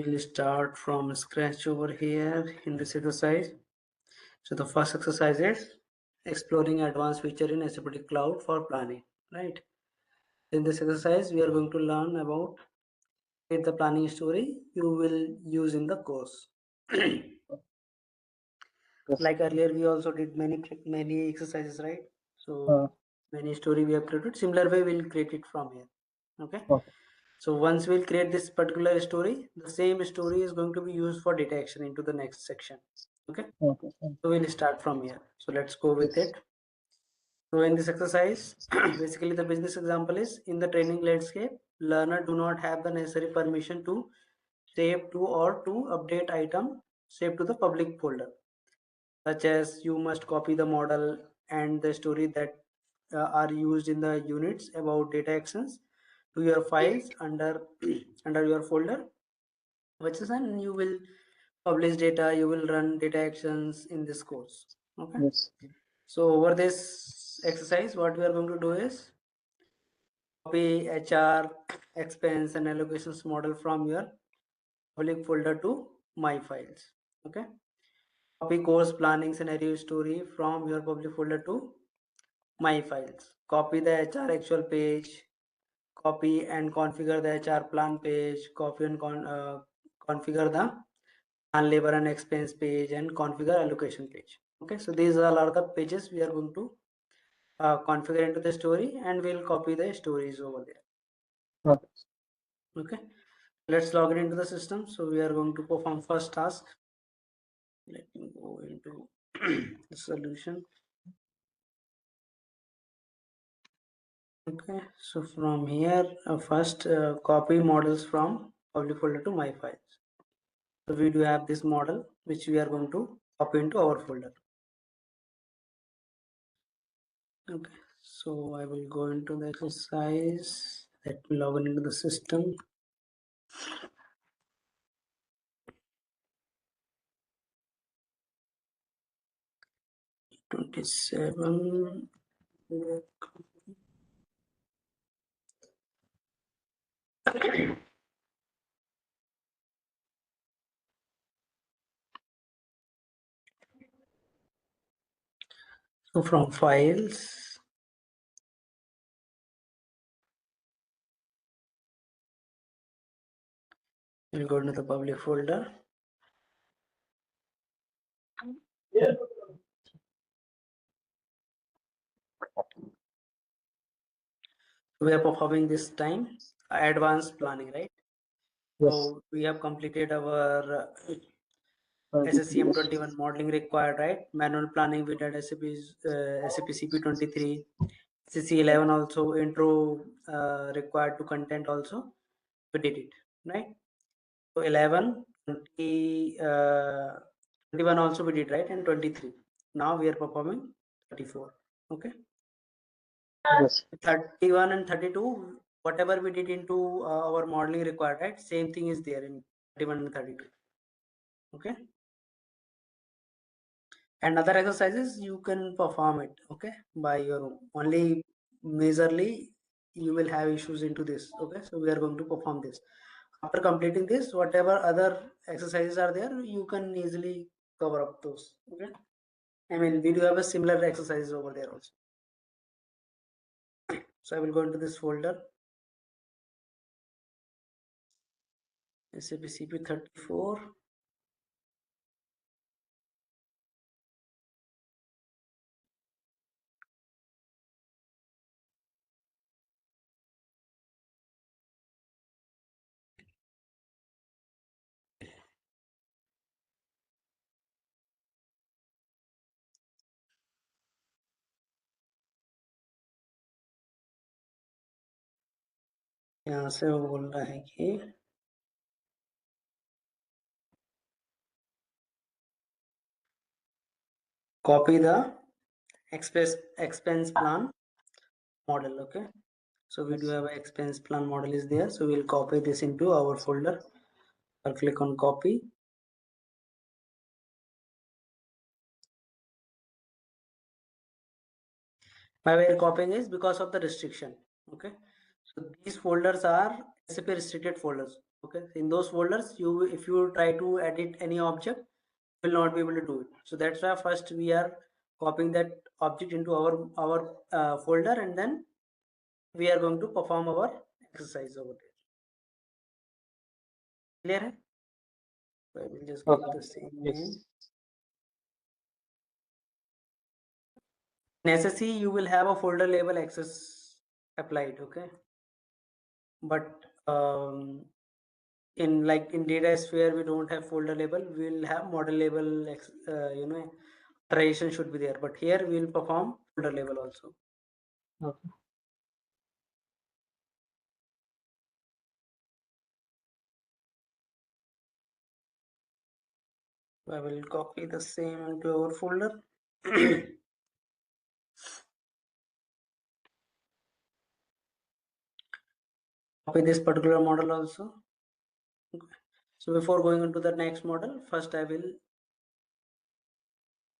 will start from scratch over here in this exercise. So the first exercise is exploring advanced feature in SAP Cloud for planning, right? In this exercise, we are going to learn about the planning story you will use in the course. Like earlier, we also did many exercises, right? So many story we have created. Similar way, we'll create it from here. Okay. So once we'll create this particular story, the same story is going to be used for data action into the next section. Okay. So we'll start from here. So let's go with it. So in this exercise, basically the business example is in the training landscape, learner do not have the necessary permission to save to or to update item saved to the public folder, such as you must copy the model and the story that are used in the units about data actions to your files under under your folder, which is and you will publish data, you will run data actions in this course. Okay. So over this exercise, what we are going to do is copy HR, expense and allocations model from your public folder to my files. Okay. Copy course planning scenario story from your public folder to my files. Copy the HR actual page. Copy and configure the HR plan page. Copy and configure the plan labor and expense page and configure allocation page. Okay, so these all are the pages we are going to configure into the story, and we'll copy the stories over there. Okay, let's log in into the system. So we are going to perform first task. Let me go into the solution. Okay, so from here, first copy models from public folder to my files. So we do have this model which we are going to copy into our folder. Okay, so I will go into the exercise. Let me log in into the system. '27. So from files, we'll go into the public folder. Yeah. We are performing this time advanced planning, right? So we have completed our SSCM 21 modeling required, right? Manual planning we did SAP CP 23, CC 11 also intro required to content also we did it, right? So 11, 20, 21 also we did, right? And 23. Now we are performing 34. Okay. 31 and 32, whatever we did into our modeling required, right? Same thing is there in 31 and 32. Okay. And other exercises you can perform it, okay, by your own. Only majorly you will have issues into this. Okay, so we are going to perform this. After completing this, whatever other exercises are there, you can easily cover up those. Okay, I mean we do have a similar exercises over there also. So I will go into this folder, SAP CP 34. यहाँ से वो बोल रहा है कि copy the expense plan model. Okay, so we do have an expense plan model is there, so we'll copy this into our folder. I'll click on copy. Why we are copying is because of the restriction. Okay, so these folders are SAP restricted folders. Okay, in those folders, if you try to edit any object, you will not be able to do it. So that's why first we are copying that object into our folder, and then we are going to perform our exercise over there. Clear? So I will just give the same name. In SSC, you will have a folder label access applied, okay? But in data sphere, we don't have folder label. We'll have model label, authorization should be there. But here we'll perform folder label also. Okay. I will copy the same into our folder. Copy this particular model also. Okay. So before going into the next model, first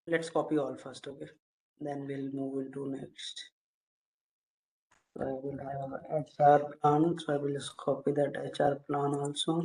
let's copy all first, okay? Then we'll move into next. So I will have HR plan, so I will just copy that HR plan also.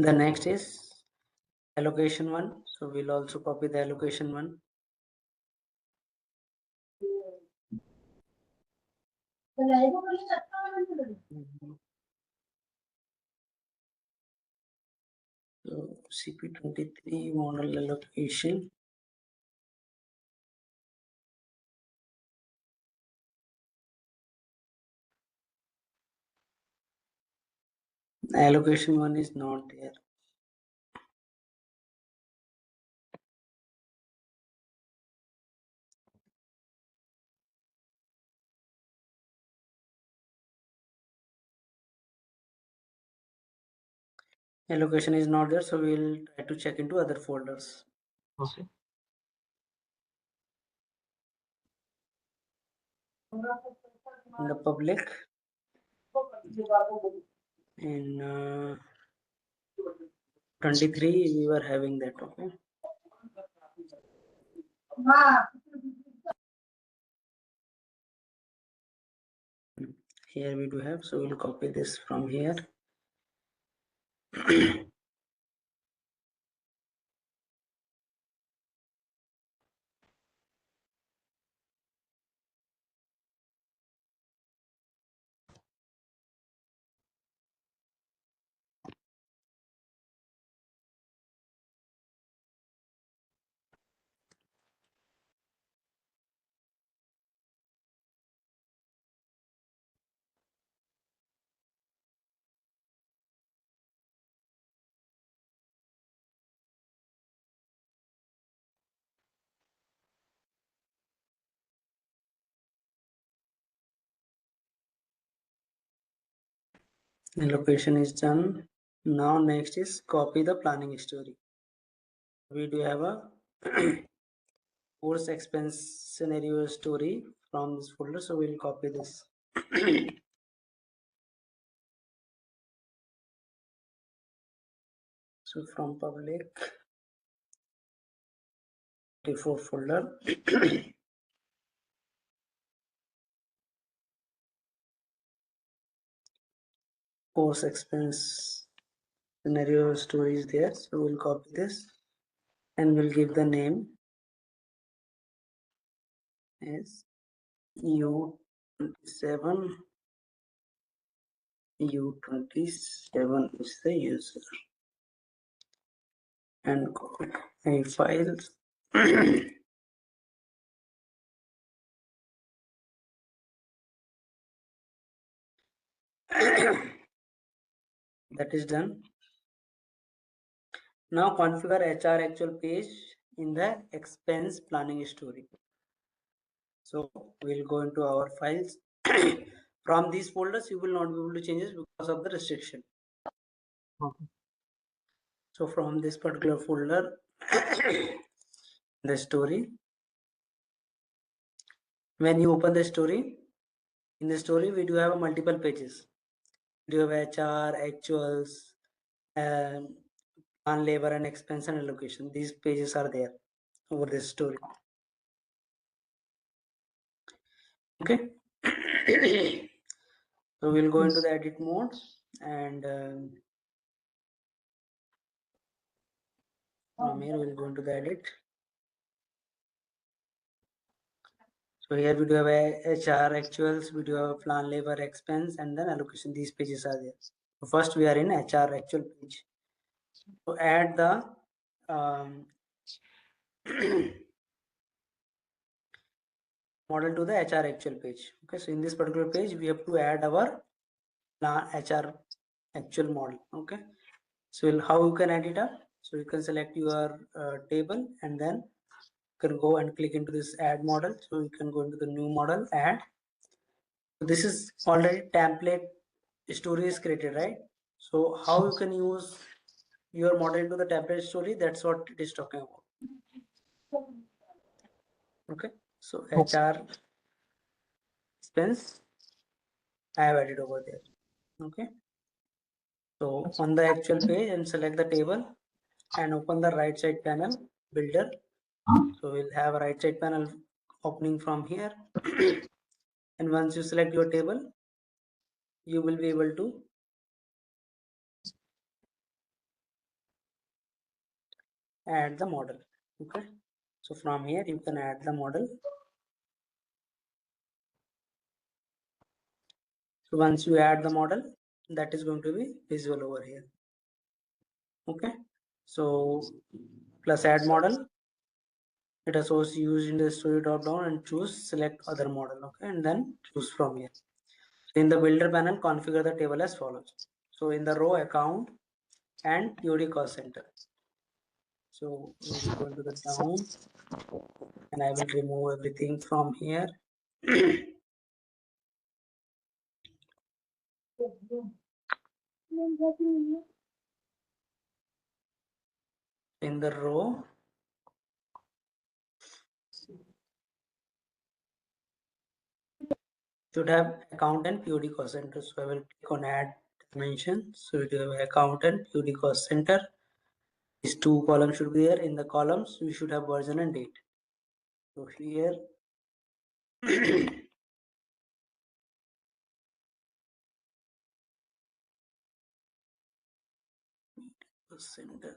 The next is allocation one, so we'll also copy the allocation one. So CP23 model allocation. Allocation one is not there. Allocation is not there, so we'll try to check into other folders. Okay. In the public, in 23 we were having that, okay? Here we do have, so we'll copy this from here. Allocation is done. Now next is copy the planning story. We do have a course expense scenario story from this folder, so we'll copy this. So from public 24 folder. Course expense scenario story is there, so we'll copy this and we'll give the name as U27. U27 is the user, and copy files. That is done. Now configure HR actual page in the expense planning story. So we'll go into our files. From these folders, you will not be able to change it because of the restriction. Okay. So from this particular folder, the story, when you open the story, in the story we do have multiple pages. We do have HR, actuals, on labor and expense and allocation. These pages are there over this story. Okay. So we'll go into the edit mode and from here we'll go into the edit. So here we do have a HR actuals, we do have a plan labor expense and then allocation. These pages are there. So first we are in HR actual page. So add the model to the HR actual page. Okay, so in this particular page we have to add our HR actual model. Okay, so how you can add it up? So you can select your table and then you can go and click into this add model. So you can go into the new model, add. So this is already template story is created, right? So how you can use your model into the template story, that's what it is talking about. Okay, so HR expense I have added over there. Okay, so on the actual page and select the table and open the right side panel builder. So we'll have a right side panel opening from here. And once you select your table, you will be able to add the model. Okay, so from here you can add the model. So once you add the model, that is going to be visible over here. Okay, so plus add model, it is also used in the story drop down and choose select other model. Okay, and then choose from here. So in the builder panel, configure the table as follows. So in the row account and POD cost center. So we'll go into the down and I will remove everything from here. In the row, should have account and POD cost center. So I will click on add dimension. So we have account and POD cost center. These two columns should be there. In the columns, we should have version and date. So here, center.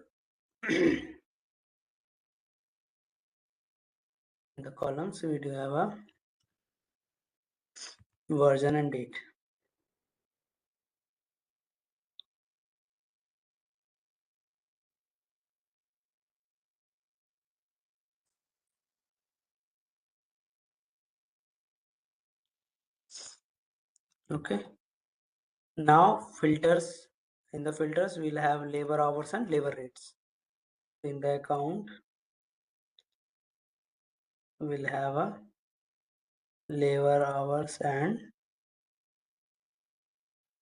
In the columns, we do have a version and date. Okay. Now filters. In the filters, we'll have labor hours and labor rates. In the account, we'll have a labor hours and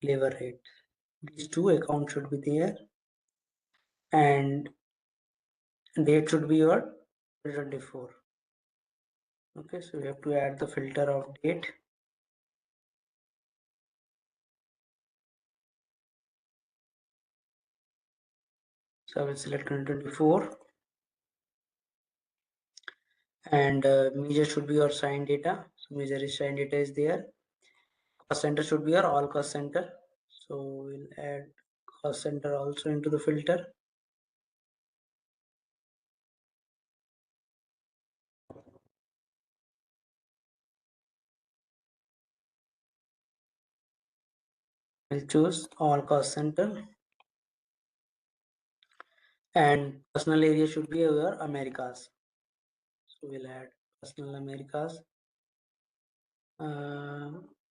labor rate. These two accounts should be there, and date should be your 2024. Okay, so we have to add the filter of date. So I will select 2024 and measure should be your sign data. So measure is sign data is there. Cost center should be your all cost center. So we'll add cost center also into the filter. We'll choose all cost center and personal area should be your Americas. So we'll add personal Americas,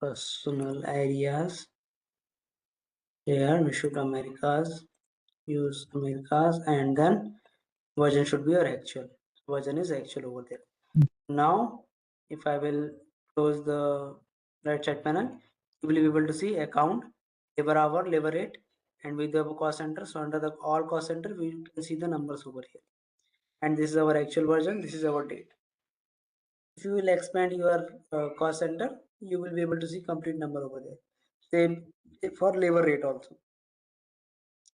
personal areas. Here we should Americas. use Americas, and then version should be your actual. Version is actual over there. Now, if I will close the right side panel, you will be able to see account, labor hour, labor rate, and with the cost center. So under the all cost center, we can see the numbers over here. And this is our actual version. This is our date. If you will expand your cost center, you will be able to see complete number over there. Same for labor rate also.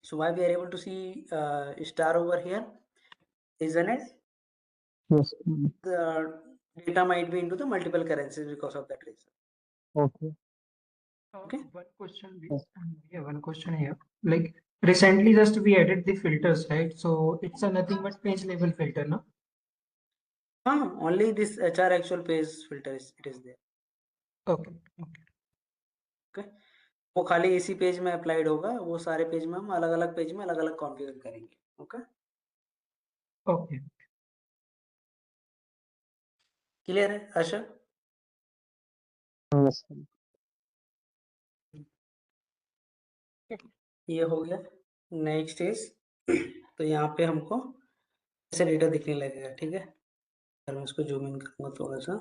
So why we are able to see star over here, isn't it? Yes. The data might be into the multiple currencies because of that reason. Okay. Okay. One question, one question here. Like recently, just we added the filters, right? So it's a nothing but page level filter, no? Only this HR actual page filter it is there. Okay. Okay. वो खाली इसी page में applied होगा, वो सारे page में हम अलग अलग पेज में अलग अलग कॉन्फ़िगर करेंगे. ओके. Okay. क्लियर है आशा? Yes. ये हो गया. नेक्स्ट इज तो यहाँ पे हमको ऐसे डेटा दिखने लगेगा. ठीक है. अगर मैं इसको जूम इन करूँगा थोड़ा सा,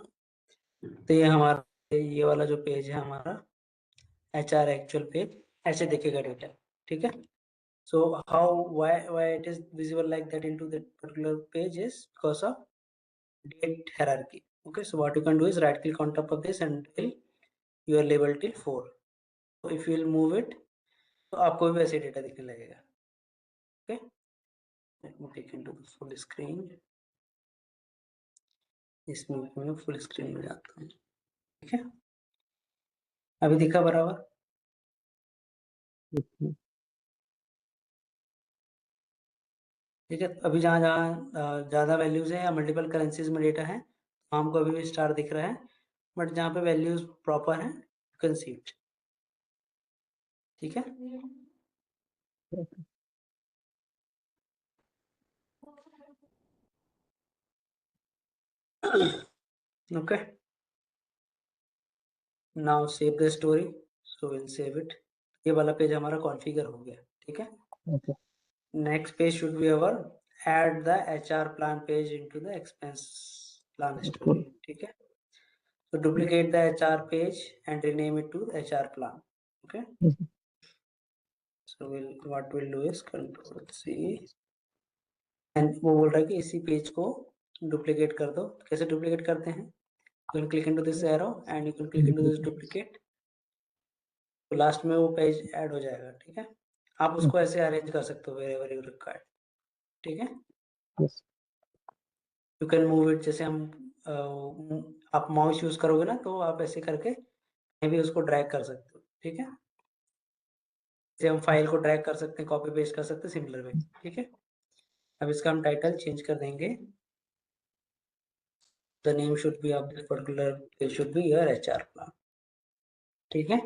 तो ये हमारा ये वाला जो पेज है हमारा HR एक्चुअल पेज ऐसे दिखेगा डेटा. ठीक है. So why it is visible like that into that particular page is because of date hierarchy. Okay, so what you can do is right click on top of this and fill your label till 4. So if you will move it, तो आपको भी वैसे data दिखने लगेगा. Okay, let me take into the full screen. इसमें मैं full screen में जाता हूँ. ठीक है, अभी दिखा बराबर. ठीक है, अभी जहाँ जहाँ ज़्यादा वैल्यूज है या मल्टीपल करेंसीज में डेटा है, तो हमको अभी भी स्टार दिख रहा है, बट जहाँ पे वैल्यूज प्रॉपर है यू कैन सी इट. ठीक है. Okay, now save the story. So we'll save it. ये वाला पेज हमारा कॉन्फ़िगर हो गया. ठीक है. Okay. Next page should be our add the HR plan page into the expense plan story. ठीक है. So duplicate the HR page and rename it to HR plan. Okay. So what we'll do is Control C and वो बोल रहा है कि इसी page को duplicate कर दो. कैसे डुप्लीकेट करते हैं? You can click into this arrow and you can click into this duplicate. तो लास्ट में वो पेज ऐड हो जाएगा. ठीक है. आप उसको ऐसे अरेंज कर सकते हो wherever you require. ठीक है. Yes. You can move it. जैसे हम आप माउस यूज करोगे ना, तो आप ऐसे करके कहीं भी उसको ड्रैग कर सकते हो. ठीक है. जैसे हम फाइल को ड्रैग कर सकते हैं, कॉपी पेस्ट कर सकते हैं सिमिलर वे. ठीक है. अब इसका हम टाइटल चेंज कर देंगे. The name should be of this particular page should be your HR plan. ठीक है.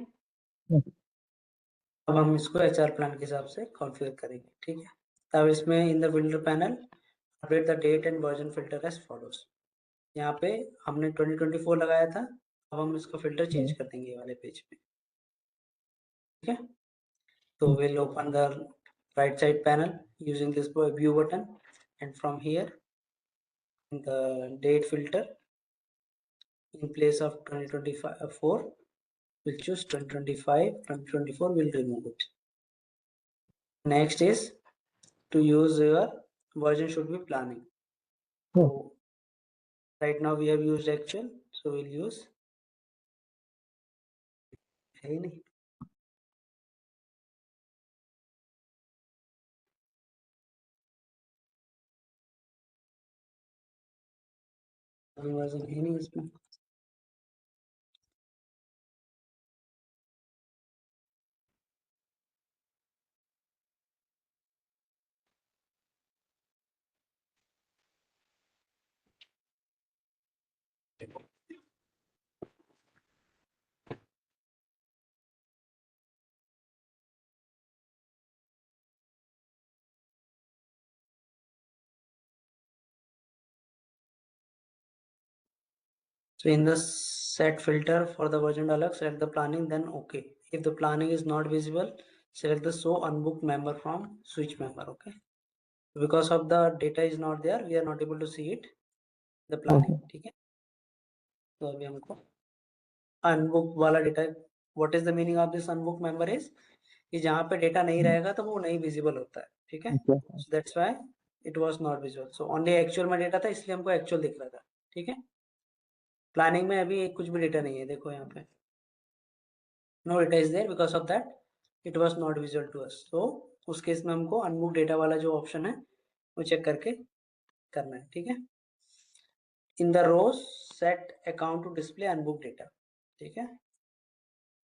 अब हम इसको HR प्लान के हिसाब से कॉन्फ़िगर करेंगे. ठीक है. अब इसमें in the filter panel update the date and version filter as follows. यहाँ पे हमने 2024 लगाया था, अब हम इसका फिल्टर चेंज कर देंगे ये वाले पेज पे. ठीक है. तो we'll open the right side panel using this view button, and from here in the date filter in place of 2024 we'll choose 2025. 2024 we'll remove it. Next is to use your version should be planning. So right now we have used actual, so we'll use any. Version any इसमें. So in the set filter for the version dialog, select the planning, then OK. If the planning is not visible, select the show unbooked member from switch member. Okay, because of the data is not there, we are not able to see it the planning. ठीक है, तो अभी हमको unbook वाला data, what is the meaning of this unbook member is कि जहाँ पे data नहीं रहेगा तो वो नहीं विजिबल होता है. ठीक है, so that's why it was not visual. So only actual में डेटा था, इसलिए हमको एक्चुअल दिख रहा था. ठीक है, प्लानिंग में अभी कुछ भी डेटा नहीं है. देखो यहाँ पे no data is there, because of that it was not visual to us. तो उस केस में हमको अनबुक डेटा वाला जो ऑप्शन है वो चेक करके करना है. ठीक है, in the rows set account to display unbook data. ठीक है,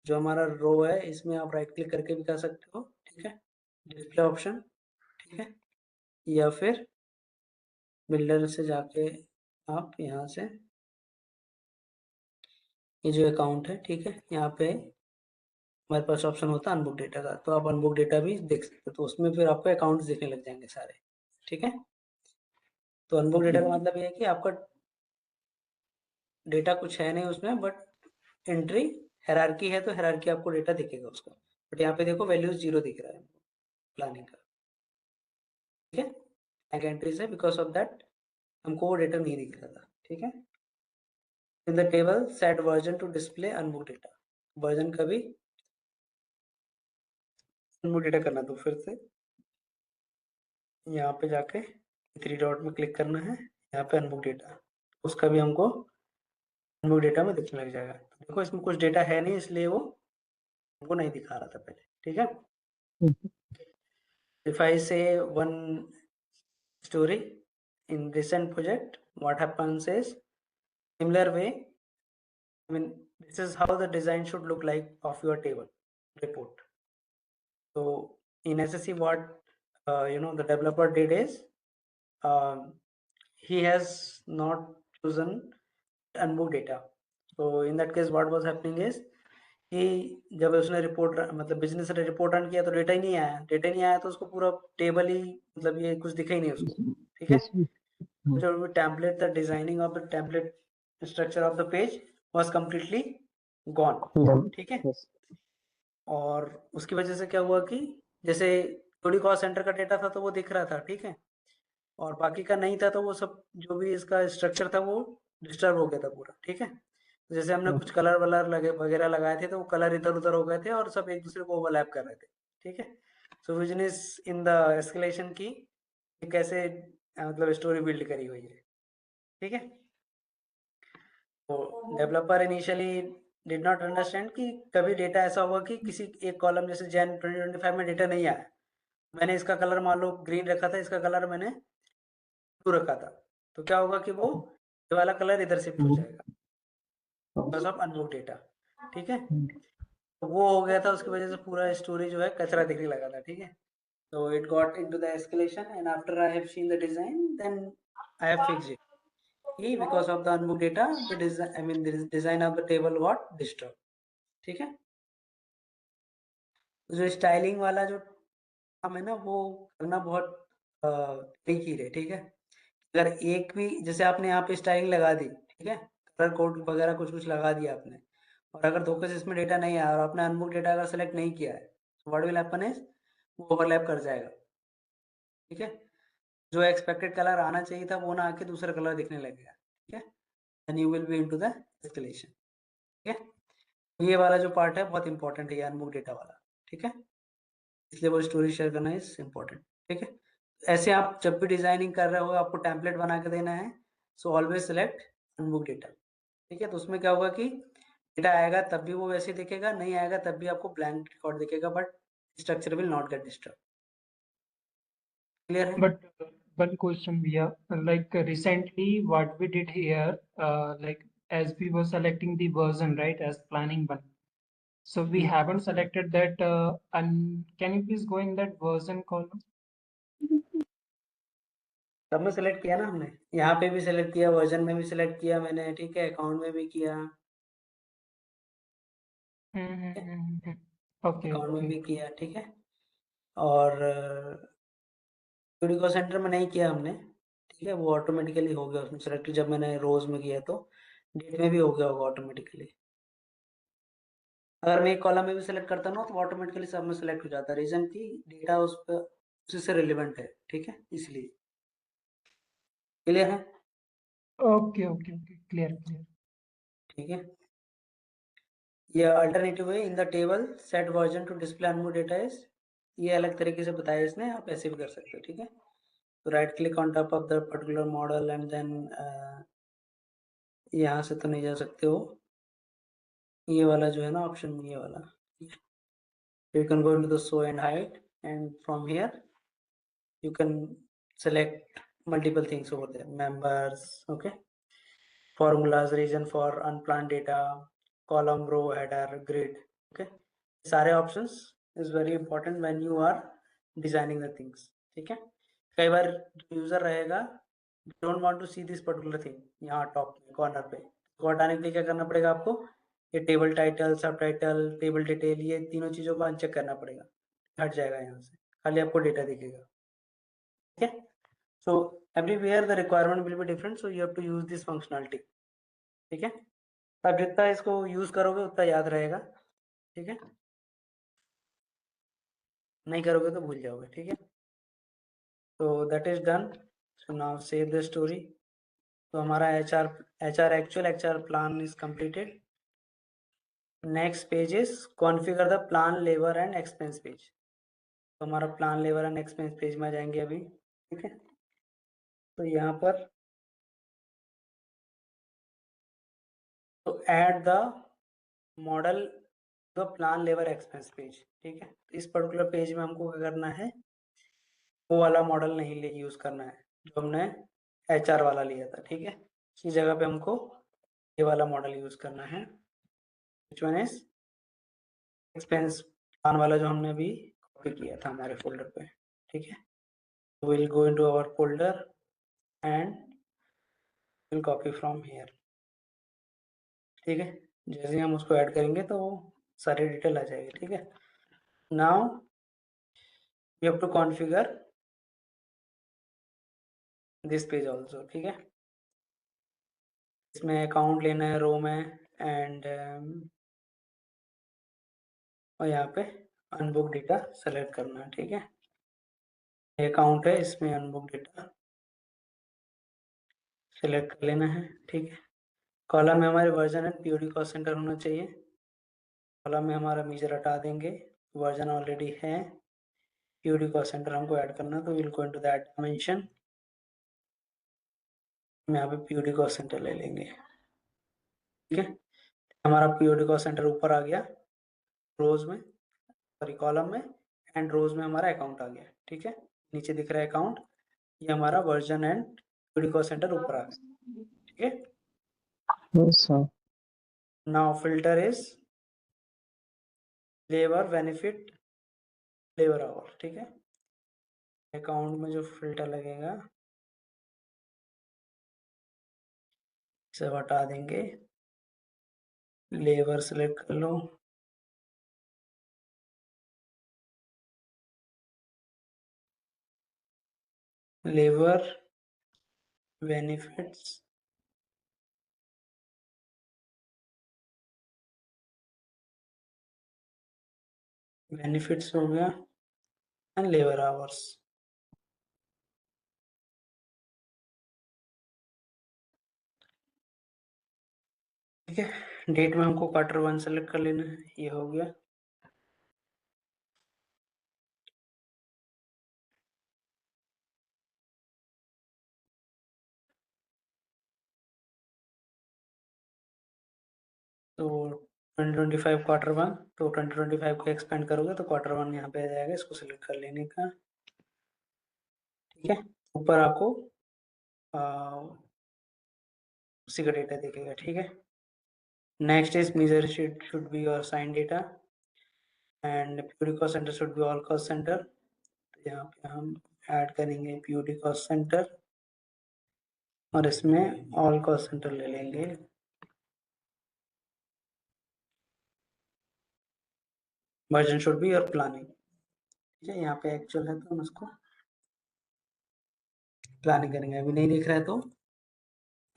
जो हमारा रो है इसमें आप राइट क्लिक करके भी कर सकते हो. ठीक है, डिस्प्ले ऑप्शन. ठीक है, या फिर बिल्डर से जाके आप यहाँ से ये जो अकाउंट है, ठीक है, यहाँ पे हमारे पास ऑप्शन होता है अनबुक डेटा का, तो आप अनबुक डेटा भी देख सकते हो. तो उसमें फिर आपको अकाउंट्स दिखने लग जाएंगे सारे. ठीक है, तो अनबुक डेटा का मतलब ये है कि आपका डेटा कुछ है नहीं उसमें, बट एंट्री हायरार्की है, तो हायरार्की आपको डेटा दिखेगा उसका. बट यहाँ पे देखो वैल्यूज 0 दिख रहा है प्लानिंग का. ठीक है, ब्लैंक एंट्रीज है, बिकॉज ऑफ दैट हमको वो डेटा नहीं दिख रहा था. ठीक है, in the table set version to display unbook data. Version का भी अनबुक डेटा करना, तो फिर से यहाँ पे जाके 3 डॉट में क्लिक करना है, यहाँ पे अनबुक डेटा, उसका भी हमको अनबुक डेटा में दिखने लग जाएगा. देखो इसमें कुछ डेटा है नहीं, इसलिए वो हमको नहीं दिखा रहा था पहले. ठीक है, if I say one story in recent project, what happens is similar way. I mean, this is how the design should look like of your table report. So in SSC, what the developer did is he has not chosen unbook data. So in that case, what was happening is कि जब उसने report मतलब business ने report run किया तो data ही नहीं आया. Data नहीं आया तो उसको पूरा टेबल ही मतलब ये कुछ दिखा ही नहीं उसको. ठीक है, जो template the designing of the template structure of the page was completely gone. ठीक है, और उसकी वजह से क्या हुआ कि जैसे थोड़ी कॉस्ट सेंटर का डेटा था तो वो दिख रहा था. ठीक है, और बाकी का नहीं था, तो वो सब जो भी इसका स्ट्रक्चर था वो डिस्टर्ब हो गया था पूरा. ठीक है, जैसे हमने कुछ कलर वलर लगे वगैरह लगाए थे, तो वो कलर इधर उधर हो गए थे और सब एक दूसरे को ओवरलैप कर रहे थे. ठीक है, सो बिजनेस इन द एस्केलेशन की कैसे मतलब स्टोरी बिल्ड करी हुई है. ठीक है, तो developer initially did not understand कि कभी डेटा ऐसा होगा कि किसी एक कॉलम जैसे जैन 2025 में डेटा नहीं आया, मैंने इसका कलर मान लो ग्रीन रखा था, इसका कलर मैंने ब्लू रखा था, तो क्या होगा कि वो ये वाला कलर इधर शिफ्ट हो जाएगा बिकॉज ऑफ अनबुक डेटा. ठीक है, तो वो हो गया था, उसकी वजह से पूरा स्टोरी जो है कचरा दिखने लगा था. ठीक है, so it got into the escalation, and after I have seen the design, then I have fixed it. Because of the unbooked data, the design, I mean the design of the table got disturbed. ठीक है, जो styling वाला जो काम है ना, वो करना बहुत ट्रिकी है. ठीक है, अगर एक भी जैसे आपने यहाँ पे स्टाइलिंग लगा दी, ठीक है, कलर कोड वगैरह कुछ कुछ लगा दिया आपने, और अगर धोखे से इसमें डेटा नहीं आया और आपने अनबुक डेटा अगर सेलेक्ट नहीं किया है, व्हाट विल हैपन इज वो ओवरलैप कर जाएगा. ठीक है, जो एक्सपेक्टेड कलर आना चाहिए था वो ना आके दूसरा कलर दिखने लगेगा. ठीक है, and you will be into the escalation. ठीक है, ये वाला जो पार्ट है बहुत इंपॉर्टेंट है, अनबुक डेटा वाला. ठीक है, इसलिए वो स्टोरी शेयर करना इज इम्पोर्टेंट. ठीक है, ऐसे आप जब भी डिजाइनिंग कर रहे हो, आपको टेम्पलेट बना के देना है, सो ऑलवेज सेलेक्ट अनबुक डेटा. ठीक है, तो उसमें क्या होगा कि डेटा आएगा तब भी वो वैसे दिखेगा, नहीं आएगा तब भी आपको ब्लैंक रिकॉर्ड दिखेगा, but structure will not get disturb. Clear है? But one question, Via, like recently what we did here, like as we were selecting the version, right, as planning one. So we haven't selected that, and can you please go in that version column? सब में select किया ना हमने, यहाँ पे भी select किया, version में भी सेलेक्ट किया मैंने. ठीक है, अकाउंट में भी किया, Okay, अकाउंट में okay. भी किया. ठीक है, और यूनिको सेंटर में नहीं किया हमने. ठीक है, वो ऑटोमेटिकली हो गया उसमें सेलेक्ट, जब मैंने रोज में किया तो डेट में भी हो गया होगा ऑटोमेटिकली. अगर मैं एक कॉलम में भी सिलेक्ट करता हूँ तो ऑटोमेटिकली सब में सिलेक्ट हो जाता है, रीजन की डेटा उस पर उसी से रिलेवेंट है, ठीक है, इसलिए। क्लियर है? Okay okay okay, clear clear. ठीक है, ये अल्टरनेटिव है in the table set version to display unmove data is, ये अलग तरीके से बताया इसने, आप ऐसे भी कर सकते हो, ठीक है। तो right click on top of the particular model and then यहाँ से तो नहीं जा सकते हो, ये वाला जो है ना ऑप्शन, ये वाला, you can go into the show and hide, and from here you can select multiple things over there, members, okay, formulas, region for unplanned data, column, row, header, grid, okay, सारे options is very important when you are designing the things, ठीक है। कई बार user रहेगा don't want to see this particular thing, यहाँ top corner पे, तो हटाने के लिए क्या करना पड़ेगा आपको, ये टेबल टाइटल, सब टाइटल, टेबल डिटेल, ये तीनों चीजों को अनचेक करना पड़ेगा, हट जाएगा यहाँ से, खाली आपको डेटा दिखेगा, ठीक है। So everywhere the requirement will be different, so you have to use this functionality, ठीक है। आप जितना इसको यूज करोगे उतना याद रहेगा, ठीक है, नहीं करोगे तो भूल जाओगे, ठीक है। तो that is done, so now save the story. तो हमारा H R plan is completed. Next page is configure the plan labour and expense page. तो हमारा plan labour and expense page में आ जाएंगे अभी, ठीक है। तो यहाँ पर तो add the model the plan labour expense page, ठीक है। इस पर्टिकुलर पेज में हमको क्या करना है, वो वाला मॉडल नहीं ले यूज करना है जो हमने एचआर वाला लिया था, ठीक है। इसी जगह पे हमको ये वाला मॉडल यूज करना है, which one is expense plan वाला जो हमने अभी कॉपी किया था हमारे फोल्डर पे, ठीक है। Will go into our folder and will copy from here, ठीक है। जैसे हम उसको ऐड करेंगे तो सारी डिटेल आ जाएगी, ठीक है। Now you have to configure this page also, ठीक है। इसमें अकाउंट लेना है रो में, एंड और यहाँ पे अनबुक डेटा सेलेक्ट करना है, ठीक है। अकाउंट है, इसमें अनबुक डेटा सेलेक्ट कर लेना है, ठीक है। कॉलम में हमारे version and POD cost centre होना चाहिए। कॉलम में हमारा मेजर हटा देंगे, वर्जन ऑलरेडी है, पीओडी कॉस्ट सेंटर हमको ऐड करना, तो will go into that dimension, यहाँ पे पीओडी कॉस्ट सेंटर ले लेंगे, ठीक है। हमारा पीओडी कॉस्ट सेंटर ऊपर आ गया रोज में, सॉरी कॉलम में, एंड रोज में हमारा अकाउंट आ गया, ठीक है। नीचे दिख रहा है अकाउंट, ये हमारा version and POD cost centre ऊपर आ गया, ठीक है। Yes, sir. Now filter is labour benefit labour our, ठीक है। अकाउंट में जो फिल्टर लगेगा इसे हटा देंगे, लेबर सेलेक्ट कर लो, लेबर बेनिफिट्स, बेनिफिट्स हो गया, एंड लेबर आवर्स, ठीक है। डेट में हमको Q1 सेलेक्ट कर लेना है, ये हो गया। तो 2025 Q1, तो 2025 को एक्सपेंड करोगे तो Q1 यहाँ पे आ जाएगा, इसको सिलेक्ट कर लेने का, ठीक है। ऊपर आपको उसी का डेटा दिखेगा, ठीक है। Next is measure should be your sign data, and POD cost centre should be all cost centre, तो यहाँ पे हम ऐड करेंगे पीओडी कॉस्ट सेंटर, और इसमें ऑल कॉस्ट सेंटर ले लेंगे। Version should be your planning, ठीक है। यहाँ पे एक्चुअल है तो हम उसको प्लानिंग करेंगे, अभी नहीं दिख रहा है तो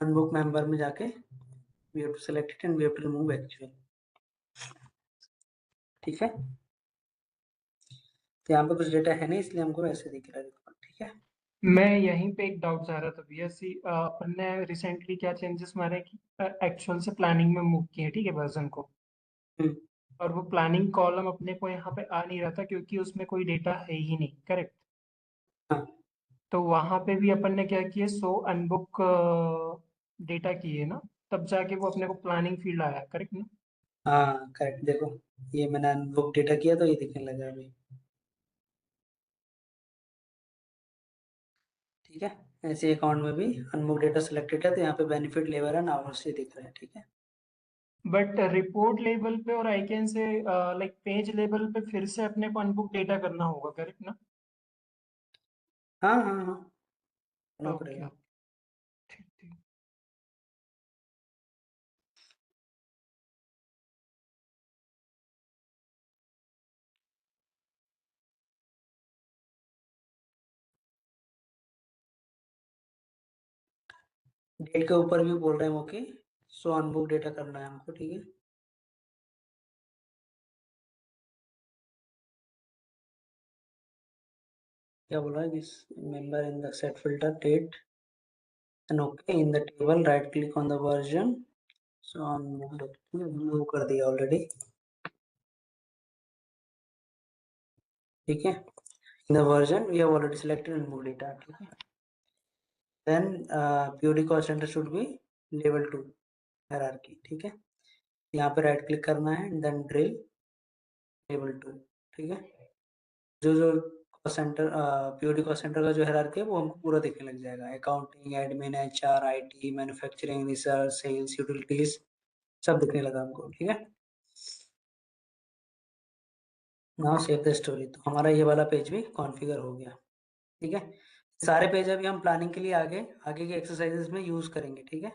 अनबुक मेंबर में जाके we have to select it and we have to remove actual, ठीक है, तो यहाँ पे कुछ डेटा है नहीं इसलिए हमको ऐसे दिख रहा है रिकॉर्ड। ठीक है, मैं यहीं पे एक डाउट चाह रहा था भैया सी अपन ने रिसेंटली क्या चेंजेस मारे कि एक्चुअल से प्लानिंग में मूव किए, ठीक है, वर्जन को। हम्म, और वो प्लानिंग कॉलम अपने को यहाँ पे आ नहीं रहा था क्योंकि उसमें कोई डेटा है ही नहीं, करेक्ट। हाँ तो वहां पे भी अपन ने क्या किया, सो अनबुक डेटा किए ना, तब जाके वो अपने को प्लानिंग फील्ड आया, करेक्ट ना। हाँ करेक्ट, देखो ये मैंने बुक डेटा किया तो ये दिखने लगा अभी। ठीक है, ऐसे अकाउंट में भी अनबुक डेटा सिलेक्टेड है तो यहाँ पे बेनिफिट लेवल एंड आवर्स से दिख रहा है। ठीक है, बट रिपोर्ट लेवल पे और आइकन से लाइक पेज लेवल पे फिर से अपने को अनबुक डेटा करना होगा, करेक्ट ना। हाँ हाँ हाँ करना ओके, पड़ेगा। ठीक ठीक। डेट के ऊपर भी बोल रहे हैं वो कि सो अनबुक डेटा करना है हमको। ठीक है, क्या बोल रहा है, this member in the set filter date and okay in the table right click on the version so unbook move कर दिया ऑलरेडी। ठीक है, in the version we have already selected unbook data. ठीक है, then POD cost centre should be level 2 hierarchy. ठीक है, यहाँ पे राइट क्लिक करना है देन ड्रिल लेवल 2। ठीक है, जो जो cost centre POD cost centre का जो हायरार्की है वो हमको पूरा दिखने लग जाएगा। Accounting, admin, HR, IT, manufacturing, research, sales, utilities सब दिखने लगा हमको। ठीक है, नाउ सेव द स्टोरी, तो हमारा ये वाला पेज भी कॉन्फ़िगर हो गया। ठीक है, सारे पेज अभी हम प्लानिंग के लिए आगे आगे के एक्सरसाइजेस में यूज करेंगे। ठीक है,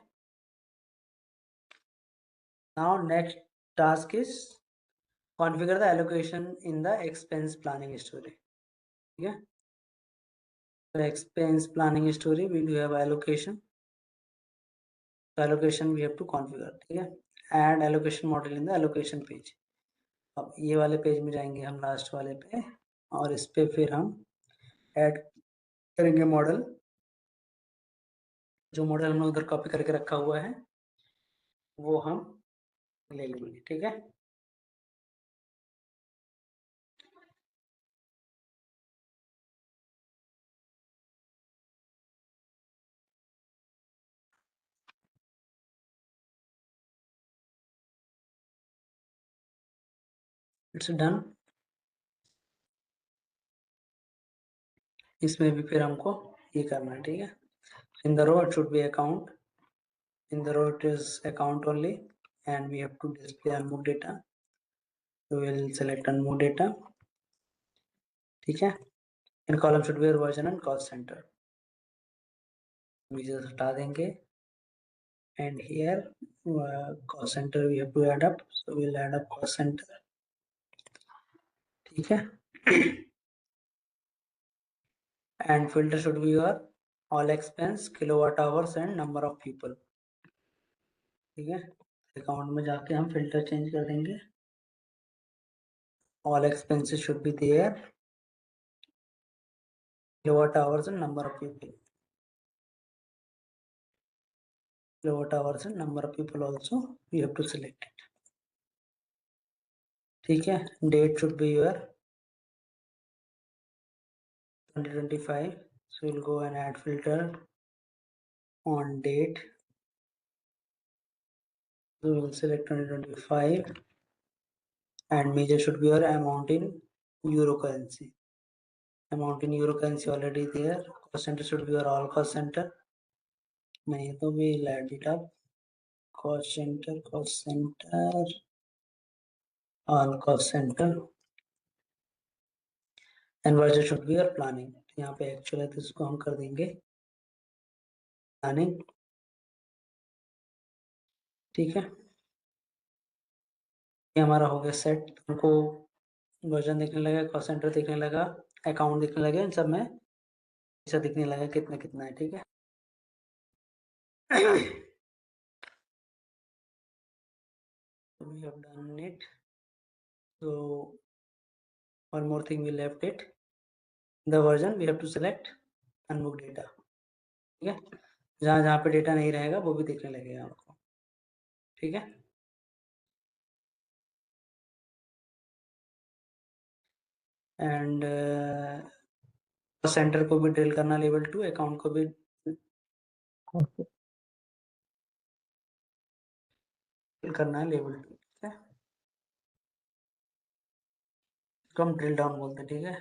now next task is configure the allocation in the expense planning story. ठीक है, expense planning story we do have allocation, so allocation we have to configure। ठीक है, add allocation model in the allocation page। अब ये वाले page में जाएंगे हम लास्ट वाले पे और इस पे फिर हम ऐड करेंगे मॉडल। जो मॉडल हमने उधर कॉपी करके रखा हुआ है वो हम ले लेंगे। ठीक है, इट्स डन। इसमें भी फिर हमको ये करना है। ठीक है, in the row it should be account, in the row it is account only and we have to display unmoved data, so we will select unmoved data। ठीक है, in column should be version and cost center, वीजर हटा देंगे and here cost center we have to add up, so we'll add up cost center। ठीक है, and filter should be your all expense, kilowatt hours and number of people। ठीक है, account में जाके हम फिल्टर चेंज कर देंगे, all expenses should be there, kilowatt hours and number of people, kilowatt hours and number of people also we have to select it। ठीक है, date should be your 2025, so we'll go and add filter on date, so we'll select 2025 and measure should be your amount in euro currency, amount in euro currency already there, cost center should be your all cost center, नहीं तो we'll add it up, cost center all cost center and budget should be your planning। यहाँ पे actual है तो इसको हम कर देंगे प्लानिंग। ठीक है, ये हमारा हो गया सेट, हमको वर्जन दिखने लगा, कॉस्ट सेंटर दिखने लगा, अकाउंट दिखने लगे, इन सब में ऐसा दिखने लगा कितना कितना है। ठीक है, we have done it, So one more thing we left it. The version we have to select unbook data. ठीक है, जहाँ जहाँ पे डेटा नहीं रहेगा वो भी दिखने लगेगा आपको. ठीक है. एंड सेंटर को भी ड्रिल करना लेवल 2, अकाउंट को भी ड्रिल करना है लेवल 2. ठीक है, इसको हम ड्रिल डाउन बोलते हैं. ठीक है,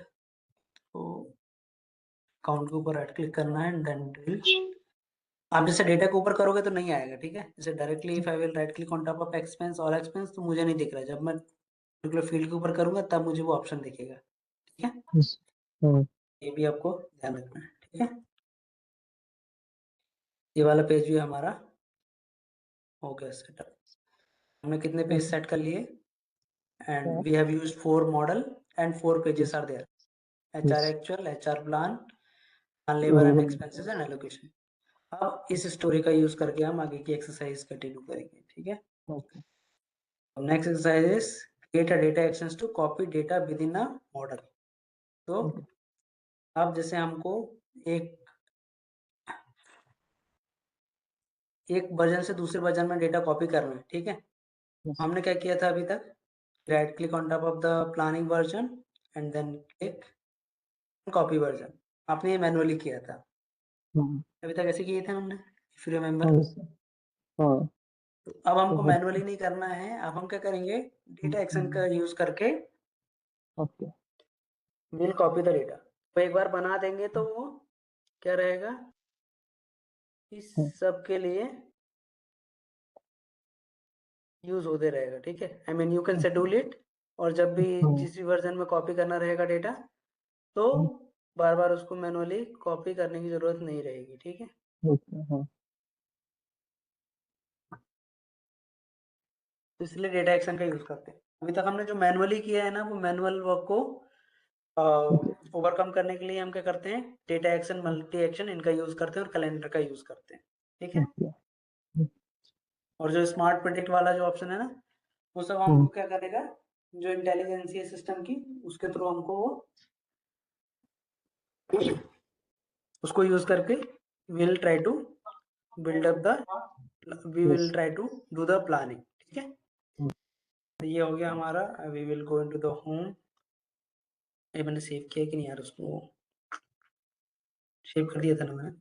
तो अकाउंट के ऊपर राइट क्लिक करना है, देन ड्रिल. आप जैसे डेटा के ऊपर करोगे तो नहीं आएगा. ठीक है, जैसे directly if I will write click on top of expense और एक्सपेंस तो मुझे नहीं दिख रहा है. जब मैं पर्टिकुलर फील्ड के ऊपर करूंगा तब मुझे वो ऑप्शन दिखेगा. ठीक है, ये भी आपको ध्यान रखना है. ठीक है, ये वाला पेज भी हमारा हो गया सेटअप. हमने कितने पेज सेट कर लिए, and we have used 4 model and 4 pages are there. HR actual, HR plan, labour and expenses and allocation. अब इस स्टोरी का यूज करके हम आगे की एक्सरसाइज कंटिन्यू करेंगे. ठीक है, next exercise is create a data actions to copy data within a model. तो अब जैसे हमको एक वर्जन से दूसरे वर्जन में डेटा कॉपी करना है. ठीक है, हमने क्या किया था अभी तक, right click on top of the planning version and then click copy version. आपने ये मैनुअली किया था. अभी तक ऐसे किए थे हमने, इफ यू रिमेम्बर. तो अब हमको मैनुअली नहीं करना है. अब हम क्या करेंगे, डेटा एक्शन का यूज करके विल कॉपी द डेटा. तो एक बार बना देंगे तो वो क्या रहेगा, इस सब के लिए यूज होते रहेगा. ठीक है, I mean you can schedule it. और जब भी जिस भी वर्जन में कॉपी करना रहेगा डेटा, तो बार बार उसको मैनुअली कॉपी करने की जरूरत नहीं रहेगी. ठीक है, तो इसलिए डेटा एक्शन का यूज करते हैं. अभी तक हमने जो मैनुअली किया है ना, वो मैनुअल वर्क को ओवरकम करने के लिए हम क्या करते हैं, डेटा एक्शन, मल्टी एक्शन, इनका यूज करते हैं और कैलेंडर का यूज करते हैं. ठीक है, और जो स्मार्ट प्रेडिक्ट वाला जो ऑप्शन है ना, वो सब हमको क्या करेगा, जो इंटेलिजेंस है सिस्टम की, उसके थ्रू हमको वो उसको यूज करके will try to build up the we will try to do the planning. ठीक है, तो ये हो गया हमारा. We will go into the home. ये मैंने सेव किया कि नहीं यार, उसको सेव कर दिया था ना मैंने.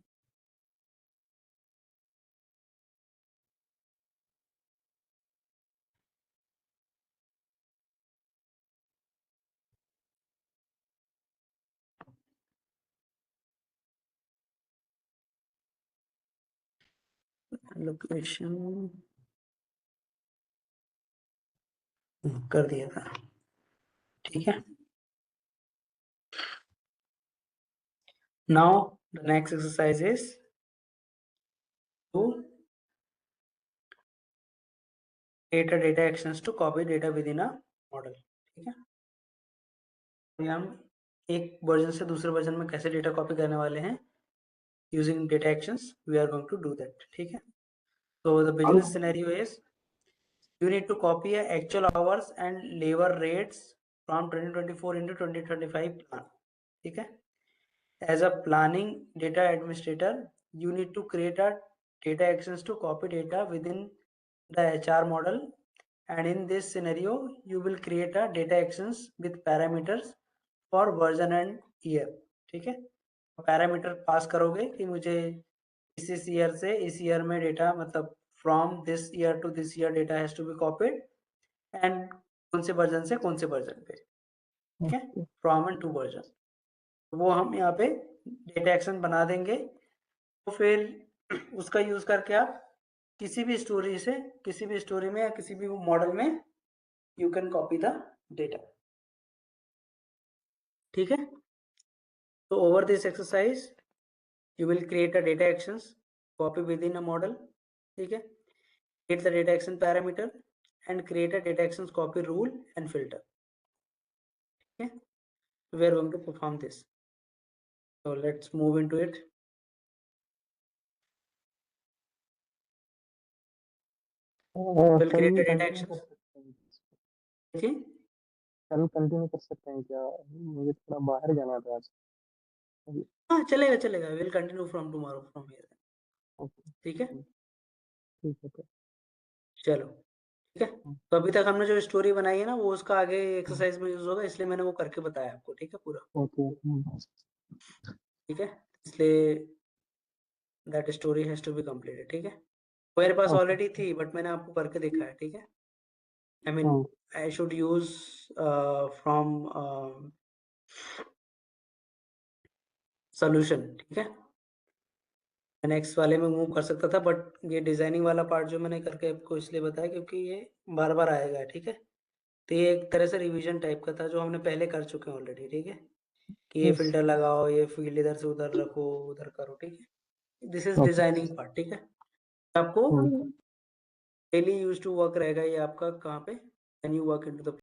लोकेशन कर दिया था. ठीक है, now the next exercise is to create a data actions to copy data within a model. ठीक है, तो हम एक वर्जन से दूसरे वर्जन में कैसे डेटा कॉपी करने वाले हैं using data actions. We are going to do that. ठीक है, so the business scenario is you need to copy a actual hours and labor rates from 2024 into 2025 plan. ठीक है, as a planning data administrator you need to create a data actions to copy data within the HR model, and in this scenario you will create a data actions with parameters for version and year. ठीक है, parameter pass करोगे कि मुझे इस year से इस year में data, मतलब from this year to this year data has to be copied, एंड कौन से वर्जन से कौन से वर्जन पे. ठीक है, फ्रॉम एंड टू वर्जन. वो हम यहाँ पे डेटा एक्शन बना देंगे. तो फिर उसका यूज करके आप किसी भी स्टोरी से, किसी भी स्टोरी में या किसी भी मॉडल में you can copy the data. ठीक है, तो over this exercise you will create a data actions copy within a model. ठीक है, create the data action parameter and create a data actions copy rule and filter. Okay, we are going to perform this. So let's move into it. We'll create a data actions. Okay, कल continue कर सकते हैं क्या? मुझे थोड़ा बाहर जाना था आज। हाँ चलेगा चलेगा, will continue from tomorrow from here. Okay ठीक है, ठीक है। तो चलो ठीक है। तो अभी तक हमने जो स्टोरी बनाई है ना, वो उसका आगे एक्सरसाइज में यूज होगा, इसलिए मैंने वो करके बताया आपको। ठीक है पूरा, ओके ठीक है, इसलिए that story has to be completed. ठीक है, मेरे पास ओके ऑलरेडी थी बट मैंने आपको करके दिखा है। ठीक है, I mean I should use from solution. ठीक है, मैं नेक्स्ट वाले में मूव कर सकता था, बट ये डिजाइनिंग वाला पार्ट जो मैंने करके आपको इसलिए बताया क्योंकि ये बार बार आएगा। ठीक है, तो ये एक तरह से रिवीजन टाइप का था जो हमने पहले कर चुके हैं ऑलरेडी। ठीक है, कि ये यस फिल्टर लगाओ, ये फील्ड इधर से उधर रखो, उधर करो। ठीक है, this is okay designing part. ठीक है, आपको डेली यूज टू वर्क रहेगा ये आपका कहाँ पे, when you work into the